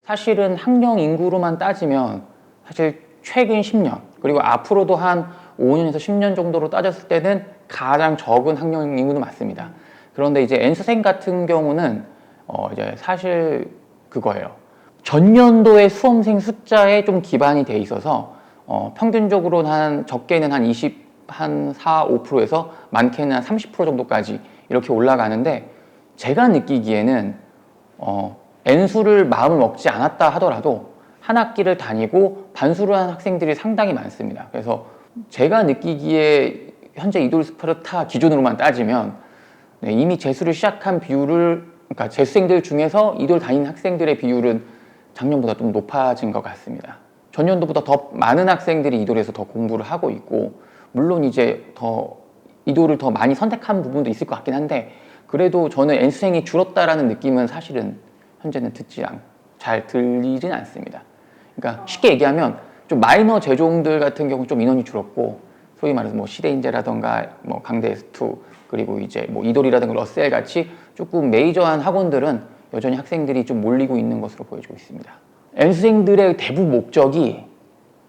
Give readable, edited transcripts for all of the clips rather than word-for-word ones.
사실은 학령 인구로만 따지면 사실 최근 10년 그리고 앞으로도 한 5년에서 10년 정도로 따졌을 때는 가장 적은 학령 인구는 맞습니다. 그런데 이제 N수생 같은 경우는 이제 사실 그거예요. 전년도의 수험생 숫자에 좀 기반이 돼 있어서 평균적으로 적게는 한 4, 5%에서 많게는 한 30% 정도까지 이렇게 올라가는데, 제가 느끼기에는 N수를 마음을 먹지 않았다 하더라도 한 학기를 다니고 반수를 한 학생들이 상당히 많습니다. 그래서 제가 느끼기에 현재 이돌 스파르타 기준으로만 따지면 이미 재수를 시작한 그러니까 재수생들 중에서 이돌 다니는 학생들의 비율은 작년보다 좀 높아진 것 같습니다. 전년도보다 더 많은 학생들이 이돌에서 더 공부를 하고 있고, 물론 이제 이돌을 더 많이 선택한 부분도 있을 것 같긴 한데, 그래도 저는 N수생이 줄었다라는 느낌은 사실은 현재는 잘 들리진 않습니다. 그러니까 쉽게 얘기하면 좀 마이너 제종들 같은 경우 좀 인원이 줄었고, 소위 말해서 뭐 시대인재라던가 뭐 강대 S2 그리고 이제 뭐 이돌이라든가 러셀 같이 조금 메이저한 학원들은 여전히 학생들이 좀 몰리고 있는 것으로 보여지고 있습니다. N수생들의 대부분 목적이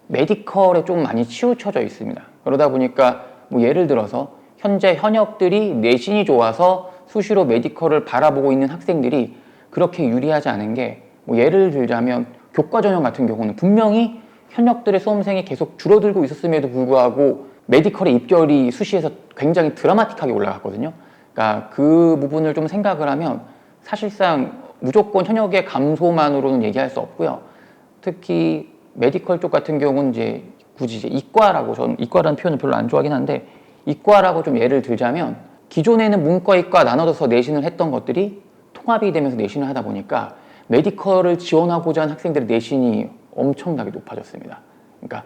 메디컬에 좀 많이 치우쳐져 있습니다. 그러다 보니까 뭐 예를 들어서 현재 현역들이 내신이 좋아서 수시로 메디컬을 바라보고 있는 학생들이 그렇게 유리하지 않은 게, 뭐 예를 들자면 교과 전형 같은 경우는 분명히 현역들의 수험생이 계속 줄어들고 있었음에도 불구하고 메디컬의 입결이 수시에서 굉장히 드라마틱하게 올라갔거든요. 그러니까 그 부분을 좀 생각을 하면 사실상 무조건 현역의 감소만으로는 얘기할 수 없고요. 특히 메디컬 쪽 같은 경우는 이제 굳이 이제 저는 이과라는 표현을 별로 안 좋아하긴 한데, 이과라고 좀 예를 들자면 기존에는 문과, 이과 나눠져서 내신을 했던 것들이 통합이 되면서 내신을 하다 보니까 메디컬을 지원하고자 하는 학생들의 내신이 엄청나게 높아졌습니다. 그러니까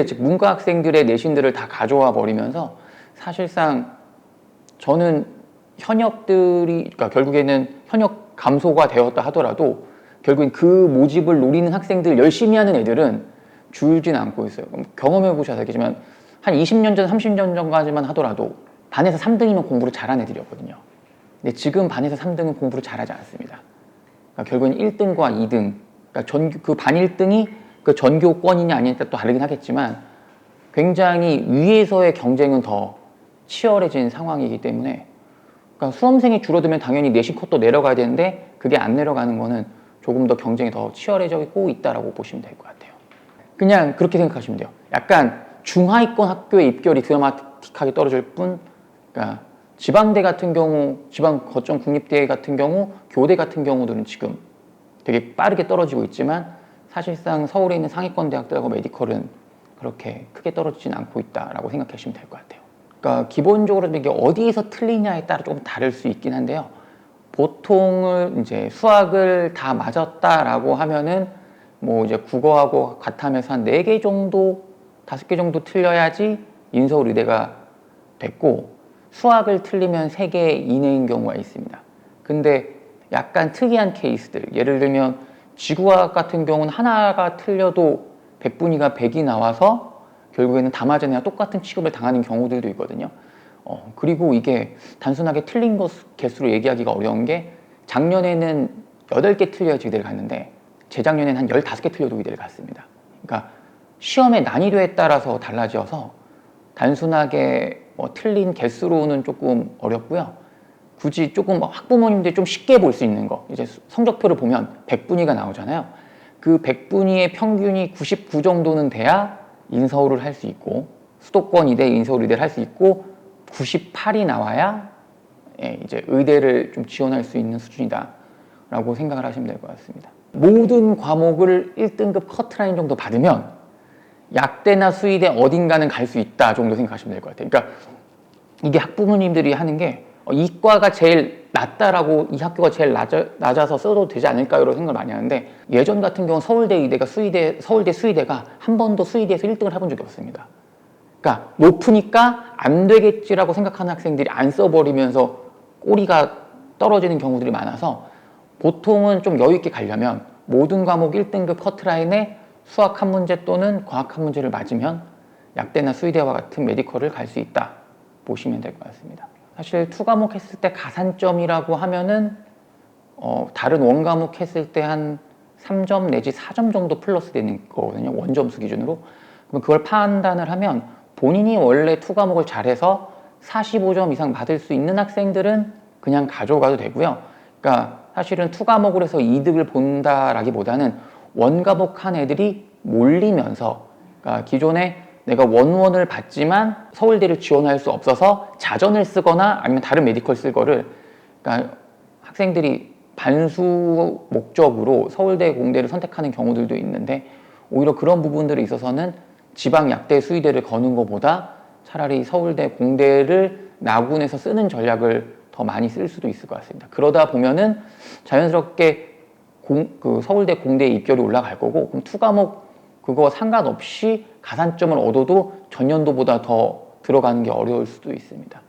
즉 문과 학생들의 내신들을 다 가져와 버리면서 사실상 저는 그러니까 결국에는 현역 감소가 되었다 하더라도 결국엔 그 모집을 노리는 학생들, 열심히 하는 애들은 줄지는 않고 있어요. 경험해 보셔서 알겠지만 한 20년 전, 30년 전까지만 하더라도 반에서 3등이면 공부를 잘하는 애들이었거든요. 근데 지금 반에서 3등은 공부를 잘하지 않습니다. 그러니까 결국엔 1등과 2등, 그러니까 그 반 1등이 그 전교권이냐 아니냐에 또 다르긴 하겠지만 굉장히 위에서의 경쟁은 더 치열해진 상황이기 때문에, 그러니까 수험생이 줄어들면 당연히 내신 컷도 내려가야 되는데 그게 안 내려가는 거는 조금 더 경쟁이 더 치열해지고 있다라고 보시면 될 것 같아요. 그냥 그렇게 생각하시면 돼요. 약간 중하위권 학교의 입결이 드라마틱하게 떨어질 뿐, 그러니까 지방대 같은 경우, 지방 거점 국립대 같은 경우, 교대 같은 경우들은 지금 되게 빠르게 떨어지고 있지만 사실상 서울에 있는 상위권 대학들하고 메디컬은 그렇게 크게 떨어지진 않고 있다라고 생각하시면 될 것 같아요. 그러니까 기본적으로 이게 어디에서 틀리냐에 따라 조금 다를 수 있긴 한데요. 보통을 이제 수학을 다 맞았다라고 하면은 뭐 이제 국어하고 같으면서 한 4개 정도, 5개 정도 틀려야지 인서울 의대가 됐고, 수학을 틀리면 3개 이내인 경우가 있습니다. 근데 약간 특이한 케이스들, 예를 들면 지구화학 같은 경우는 하나가 틀려도 100분위가 100이 나와서 결국에는 다 맞은 애와 똑같은 취급을 당하는 경우들도 있거든요. 그리고 이게 단순하게 틀린 개수로 얘기하기가 어려운 게, 작년에는 8개 틀려야 의대를 갔는데 재작년에는 한 15개 틀려도 의대를 갔습니다. 그러니까 시험의 난이도에 따라서 달라져서 단순하게 틀린 개수로는 조금 어렵고요. 굳이 조금 학부모님들이 좀 쉽게 볼 수 있는 거, 이제 성적표를 보면 100분위가 나오잖아요. 그 100분위의 평균이 99 정도는 돼야 인서울을 할 수 있고, 수도권 의대, 인서울 의대를 할 수 있고, 98이 나와야 이제 의대를 좀 지원할 수 있는 수준이다 라고 생각을 하시면 될 것 같습니다. 모든 과목을 1등급 커트라인 정도 받으면 약대나 수의대 어딘가는 갈 수 있다 정도 생각하시면 될 것 같아요. 그러니까 이게 학부모님들이 하는 게 이과가 제일 낫다라고, 이 학교가 제일 낮아서 써도 되지 않을까요? 이런 생각을 많이 하는데, 예전 같은 경우 서울대 의대가 서울대 수의대가 한 번도 수의대에서 1등을 해본 적이 없습니다. 그러니까 높으니까 안 되겠지라고 생각하는 학생들이 안 써버리면서 꼬리가 떨어지는 경우들이 많아서, 보통은 좀 여유 있게 가려면 모든 과목 1등급 커트라인에 수학 한 문제 또는 과학 한 문제를 맞으면 약대나 수의대와 같은 메디컬을 갈 수 있다 보시면 될 것 같습니다. 사실 2과목 했을 때 가산점이라고 하면은 다른 원과목 했을 때 한 3점 내지 4점 정도 플러스 되는 거거든요. 원점수 기준으로. 그럼 그걸 판단을 하면 본인이 원래 투 과목을 잘해서 45점 이상 받을 수 있는 학생들은 그냥 가져가도 되고요. 그러니까 사실은 투 과목을 해서 이득을 본다라기보다는 원 과목 한 애들이 몰리면서, 그러니까 기존에 내가 원원을 받지만 서울대를 지원할 수 없어서 자전을 쓰거나 아니면 다른 메디컬 쓸 거를, 그러니까 학생들이 반수 목적으로 서울대 공대를 선택하는 경우들도 있는데, 오히려 그런 부분들에 있어서는 지방 약대 수의대를 거는 것보다 차라리 서울대 공대를 나군에서 쓰는 전략을 더 많이 쓸 수도 있을 것 같습니다. 그러다 보면은 자연스럽게 그 서울대 공대의 입결이 올라갈 거고, 그럼 투 과목 그거 상관없이 가산점을 얻어도 전년도보다 더 들어가는 게 어려울 수도 있습니다.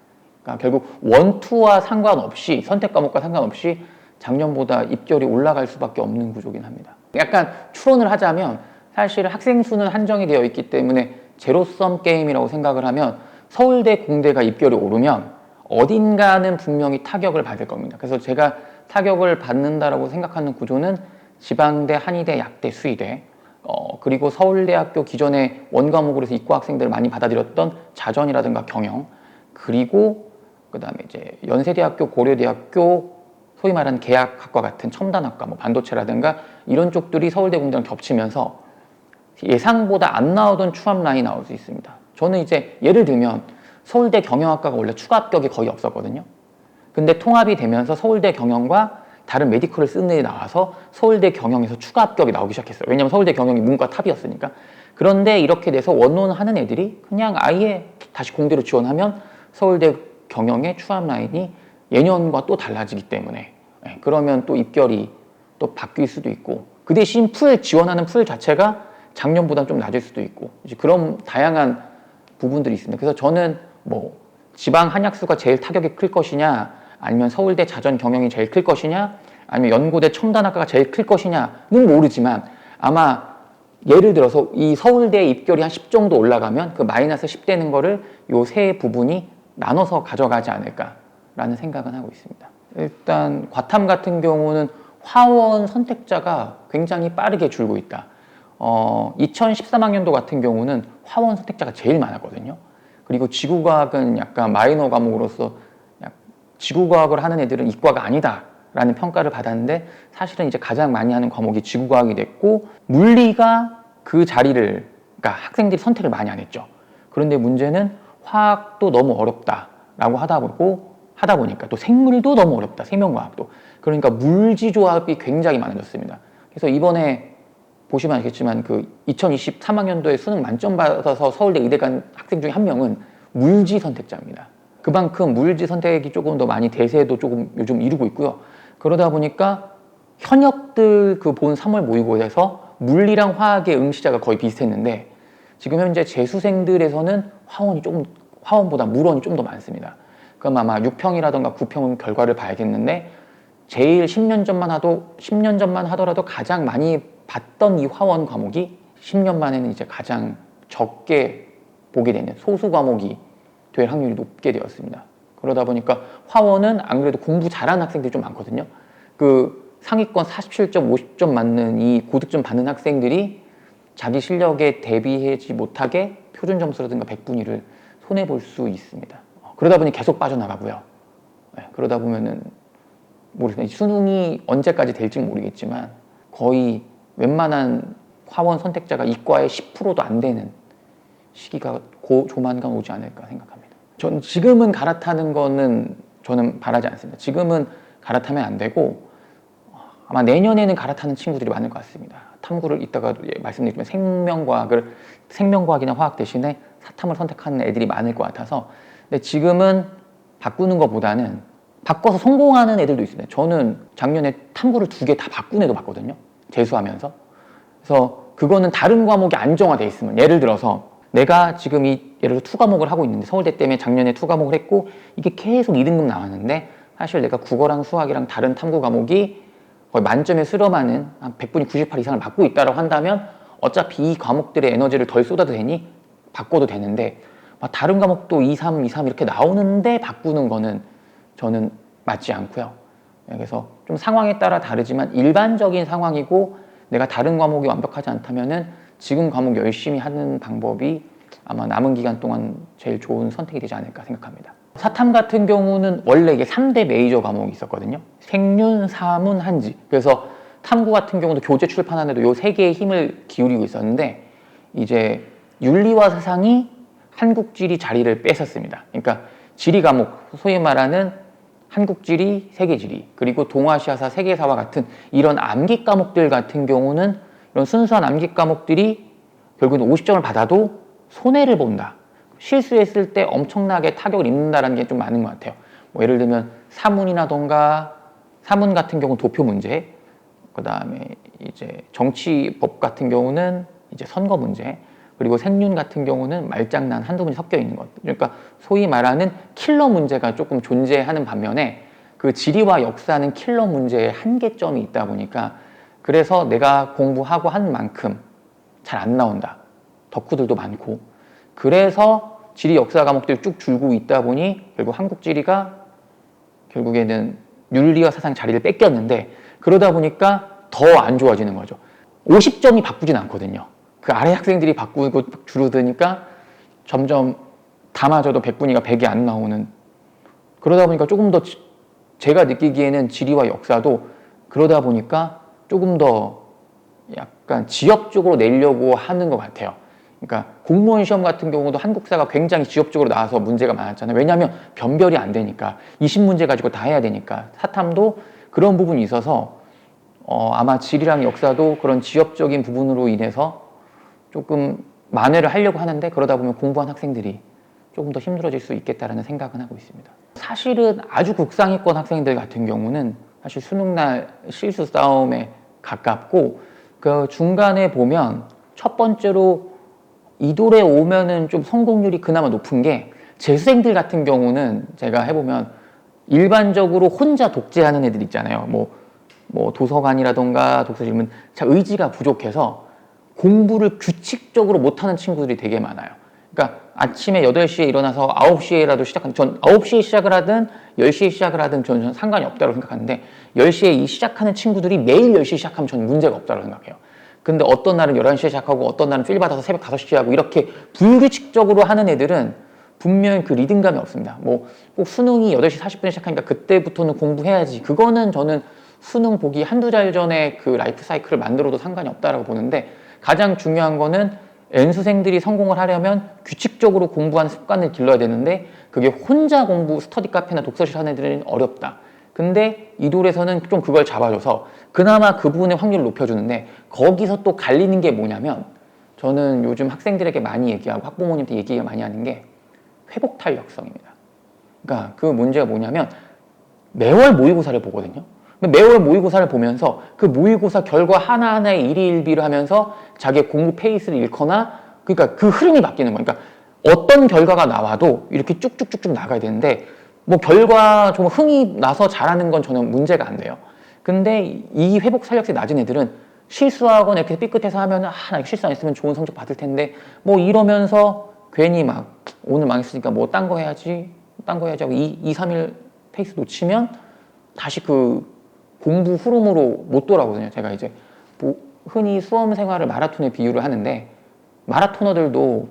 그러니까 결국 원, 투와 상관없이, 선택 과목과 상관없이 작년보다 입결이 올라갈 수밖에 없는 구조긴 합니다. 약간 추론을 하자면 사실 학생 수는 한정이 되어 있기 때문에 제로섬 게임이라고 생각을 하면 서울대 공대가 입결이 오르면 어딘가는 분명히 타격을 받을 겁니다. 그래서 제가 타격을 받는다라고 생각하는 구조는 지방대, 한의대, 약대, 수의대, 그리고 서울대학교 기존에 원과목으로 해서 이과 학생들을 많이 받아들였던 자전이라든가 경영, 그리고 그 다음에 이제 연세대학교, 고려대학교, 소위 말하는 계약학과 같은 첨단학과, 뭐 반도체라든가 이런 쪽들이 서울대 공대랑 겹치면서 예상보다 안 나오던 추합 라인이 나올 수 있습니다. 저는 이제 예를 들면 서울대 경영학과가 원래 추가 합격이 거의 없었거든요. 근데 통합이 되면서 서울대 경영과 다른 메디컬을 쓰는 애들이 나와서 서울대 경영에서 추가 합격이 나오기 시작했어요. 왜냐면 서울대 경영이 문과 탑이었으니까. 그런데 이렇게 돼서 원론하는 애들이 그냥 아예 다시 공대로 지원하면 서울대 경영의 추합 라인이 예년과 또 달라지기 때문에, 그러면 또 입결이 또 바뀔 수도 있고, 그 대신 지원하는 풀 자체가 작년보다 좀 낮을 수도 있고, 이제 그런 다양한 부분들이 있습니다. 그래서 저는 뭐 지방 한약수가 제일 타격이 클 것이냐, 아니면 서울대 자전 경영이 제일 클 것이냐, 아니면 연고대 첨단학과가 제일 클 것이냐는 모르지만, 아마 예를 들어서 이 서울대 입결이 한 10 정도 올라가면 그 마이너스 10 되는 거를 요 세 부분이 나눠서 가져가지 않을까라는 생각은 하고 있습니다. 일단 과탐 같은 경우는 화원 선택자가 굉장히 빠르게 줄고 있다. 2013학년도 같은 경우는 화원 선택자가 제일 많았거든요. 그리고 지구과학은 약간 마이너 과목으로서 지구과학을 하는 애들은 이과가 아니다라는 평가를 받았는데, 사실은 이제 가장 많이 하는 과목이 지구과학이 됐고, 물리가 그 자리를, 그러니까 학생들이 선택을 많이 안 했죠. 그런데 문제는 화학도 너무 어렵다라고 하다 보니까 또 생물도 너무 어렵다, 생명과학도. 그러니까 물지 조합이 굉장히 많아졌습니다. 그래서 이번에 보시면 알겠지만 그 2023학년도에 수능 만점 받아서 서울대 의대 간 학생 중에 한 명은 물지 선택자입니다. 그만큼 물지 선택이 조금 더 많이 대세도 조금 요즘 이루고 있고요. 그러다 보니까 현역들 그 본 3월 모의고사에서 물리랑 화학의 응시자가 거의 비슷했는데, 지금 현재 재수생들에서는 화원보다 물원이 좀 더 많습니다. 그럼 아마 6평이라던가 9평 결과를 봐야겠는데, 제일 10년 전만 하더라도 가장 많이 봤던 이 화원 과목이 10년 만에는 이제 가장 적게 보게 되는 소수 과목이 될 확률이 높게 되었습니다. 그러다 보니까 화원은 안 그래도 공부 잘하는 학생들이 좀 많거든요. 그 상위권 47점, 50점 맞는 이 고득점 받는 학생들이 자기 실력에 대비하지 못하게 표준 점수라든가 백분위를 손해볼 수 있습니다. 그러다 보니 계속 빠져나가고요. 그러다 보면은 모르겠어요. 수능이 언제까지 될지 모르겠지만 거의 웬만한 화원 선택자가 이과의 10%도 안 되는 시기가 조만간 오지 않을까 생각합니다. 전 지금은 갈아타는 거는 저는 바라지 않습니다. 지금은 갈아타면 안 되고, 아마 내년에는 갈아타는 친구들이 많을 것 같습니다. 탐구를 이따가 말씀드리지만 생명과학이나 화학 대신에 사탐을 선택하는 애들이 많을 것 같아서, 근데 지금은 바꾸는 것보다는 바꿔서 성공하는 애들도 있습니다. 저는 작년에 탐구를 2개 다 바꾼 애도 봤거든요. 재수하면서. 그래서 그거는 다른 과목이 안정화돼 있으면, 예를 들어서 내가 지금 예를 들어 투 과목을 하고 있는데, 서울대 때문에 작년에 투 과목을 했고 이게 계속 2등급 나왔는데, 사실 내가 국어랑 수학이랑 다른 탐구 과목이 거의 만점에 수렴하는 한 100분이 98 이상을 맞고 있다고 한다면 어차피 이 과목들의 에너지를 덜 쏟아도 되니 바꿔도 되는데, 다른 과목도 2, 3 이렇게 나오는데 바꾸는 거는 저는 맞지 않고요. 그래서 좀 상황에 따라 다르지만 일반적인 상황이고, 내가 다른 과목이 완벽하지 않다면은 지금 과목 열심히 하는 방법이 아마 남은 기간 동안 제일 좋은 선택이 되지 않을까 생각합니다. 사탐 같은 경우는 원래 이게 3대 메이저 과목이 있었거든요. 생륜, 사문, 한지. 그래서 탐구 같은 경우도 교재 출판하는데도 요 세 개의 힘을 기울이고 있었는데 이제 윤리와 사상이 한국지리 자리를 뺏었습니다. 그러니까 지리 과목, 소위 말하는 한국지리, 세계지리, 그리고 동아시아사, 세계사와 같은 이런 암기 과목들 같은 경우는 이런 순수한 암기 과목들이 결국은 50점을 받아도 손해를 본다. 실수했을 때 엄청나게 타격을 입는다는 게 좀 많은 것 같아요. 뭐 예를 들면 사문 같은 경우는 도표 문제, 그 다음에 이제 정치법 같은 경우는 이제 선거 문제, 그리고 생륜 같은 경우는 말장난 한두 문제 섞여 있는 것. 그러니까 소위 말하는 킬러 문제가 조금 존재하는 반면에 그 지리와 역사는 킬러 문제의 한계점이 있다 보니까 그래서 내가 공부하고 한 만큼 잘 안 나온다. 덕후들도 많고. 그래서 지리 역사 과목들이 쭉 줄고 있다 보니 결국 한국 지리가 결국에는 윤리와 사상 자리를 뺏겼는데 그러다 보니까 더 안 좋아지는 거죠. 50점이 바꾸진 않거든요. 그 아래 학생들이 바꾸고 줄어드니까 점점 다 맞아도 100분위가 100이 안 나오는, 그러다 보니까 조금 더 제가 느끼기에는 지리와 역사도 그러다 보니까 조금 더 약간 지역적으로 내려고 하는 것 같아요. 그러니까 공무원 시험 같은 경우도 한국사가 굉장히 지역적으로 나와서 문제가 많았잖아요. 왜냐하면 변별이 안 되니까 20문제 가지고 다 해야 되니까. 사탐도 그런 부분이 있어서 아마 지리랑 역사도 그런 지역적인 부분으로 인해서 조금 만회를 하려고 하는데 그러다 보면 공부한 학생들이 조금 더 힘들어질 수 있겠다라는 생각은 하고 있습니다. 사실은 아주 국상위권 학생들 같은 경우는 사실 수능날 실수 싸움에 가깝고 그 중간에 보면 첫 번째로 이돌에 오면은 좀 성공률이 그나마 높은 게 재수생들 같은 경우는 제가 해보면 일반적으로 혼자 독재하는 애들 있잖아요. 뭐 도서관이라던가 독서실은 의지가 부족해서 공부를 규칙적으로 못하는 친구들이 되게 많아요. 그러니까 아침에 8시에 일어나서 9시에라도 전 9시에 시작을 하든 10시에 시작을 하든 저는 상관이 없다고 생각하는데 10시에 시작하는 친구들이 매일 10시에 시작하면 저는 문제가 없다고 생각해요. 근데 어떤 날은 11시에 시작하고 어떤 날은 필 받아서 새벽 5시에 하고 이렇게 불규칙적으로 하는 애들은 분명히 그 리듬감이 없습니다. 꼭 수능이 8시 40분에 시작하니까 그때부터는 공부해야지. 그거는 저는 수능 보기 한두 달 전에 그 라이프 사이클을 만들어도 상관이 없다라고 보는데 가장 중요한 거는 N수생들이 성공을 하려면 규칙적으로 공부하는 습관을 길러야 되는데 그게 혼자 공부, 스터디 카페나 독서실 하는 애들은 어렵다. 근데 이돌에서는 좀 그걸 잡아줘서 그나마 그 부분의 확률을 높여주는데 거기서 또 갈리는 게 뭐냐면 저는 요즘 학생들에게 많이 얘기하고 학부모님한테 얘기 많이 하는 게 회복 탄력성입니다. 그러니까 그 문제가 뭐냐면 매월 모의고사를 보거든요. 매월 모의고사를 보면서 그 모의고사 결과 하나하나의 일희일비를 하면서 자기의 공부 페이스를 잃거나 그러니까 그 흐름이 바뀌는 거예요. 그러니까 어떤 결과가 나와도 이렇게 쭉쭉쭉쭉 나가야 되는데 결과 좀 흥이 나서 잘하는 건 저는 문제가 안 돼요. 근데 이 회복 탄력성이 낮은 애들은 실수하거나 이렇게 삐끗해서 하면 나 이거 실수 안 했으면 좋은 성적 받을 텐데 이러면서 괜히 막 오늘 망했으니까 딴 거 해야지 하고 2, 3일 페이스 놓치면 다시 그 공부 흐름으로 못 돌아오거든요. 제가 이제 흔히 수험 생활을 마라톤에 비유를 하는데 마라토너들도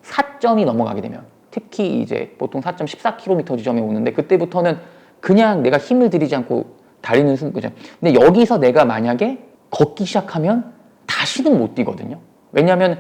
4점이 넘어가게 되면 특히 이제 보통 4점 14km 지점에 오는데 그때부터는 그냥 내가 힘을 들이지 않고 달리는 순간. 근데 여기서 내가 만약에 걷기 시작하면 다시는 못 뛰거든요. 왜냐하면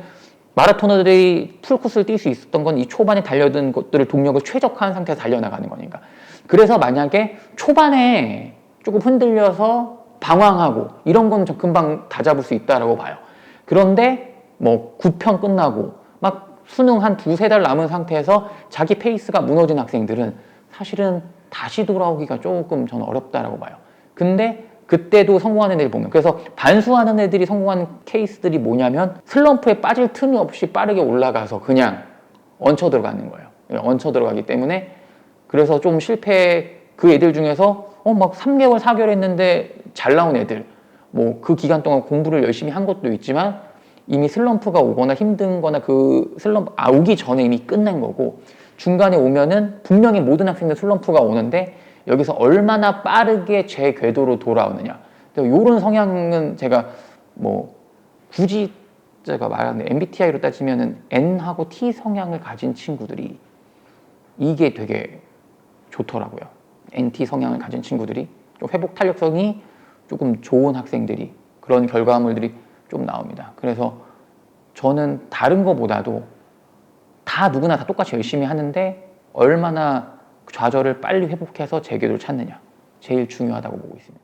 마라토너들이 풀코스를 뛸 수 있었던 건 이 초반에 달려든 것들을 동력을 최적화한 상태에서 달려나가는 거니까. 그래서 만약에 초반에 조금 흔들려서 방황하고 이런 건 좀 금방 다 잡을 수 있다라고 봐요. 그런데 9편 끝나고 막 수능 한 2-3달 남은 상태에서 자기 페이스가 무너진 학생들은 사실은 다시 돌아오기가 조금 저는 어렵다라고 봐요. 근데 그때도 성공하는 애들 보면 그래서 반수하는 애들이 성공하는 케이스들이 뭐냐면 슬럼프에 빠질 틈이 없이 빠르게 올라가서 그냥 얹혀 들어가는 거예요. 얹혀 들어가기 때문에 그래서 좀 그 애들 중에서 막 3개월, 4개월 했는데 잘 나온 애들 그 기간 동안 공부를 열심히 한 것도 있지만 이미 슬럼프가 오거나 힘든 거나 그 슬럼프 오기 전에 이미 끝낸 거고 중간에 오면은 분명히 모든 학생들 슬럼프가 오는데 여기서 얼마나 빠르게 제 궤도로 돌아오느냐 이런 성향은 제가 뭐 굳이 제가 말하는 MBTI로 따지면은 N하고 T 성향을 가진 친구들이 이게 되게 좋더라고요. NT 성향을 가진 친구들이 좀 회복 탄력성이 조금 좋은 학생들이 그런 결과물들이 좀 나옵니다. 그래서 저는 다른 거보다도 다 누구나 다 똑같이 열심히 하는데 얼마나 좌절을 빨리 회복해서 재궤도를 찾느냐 제일 중요하다고 보고 있습니다.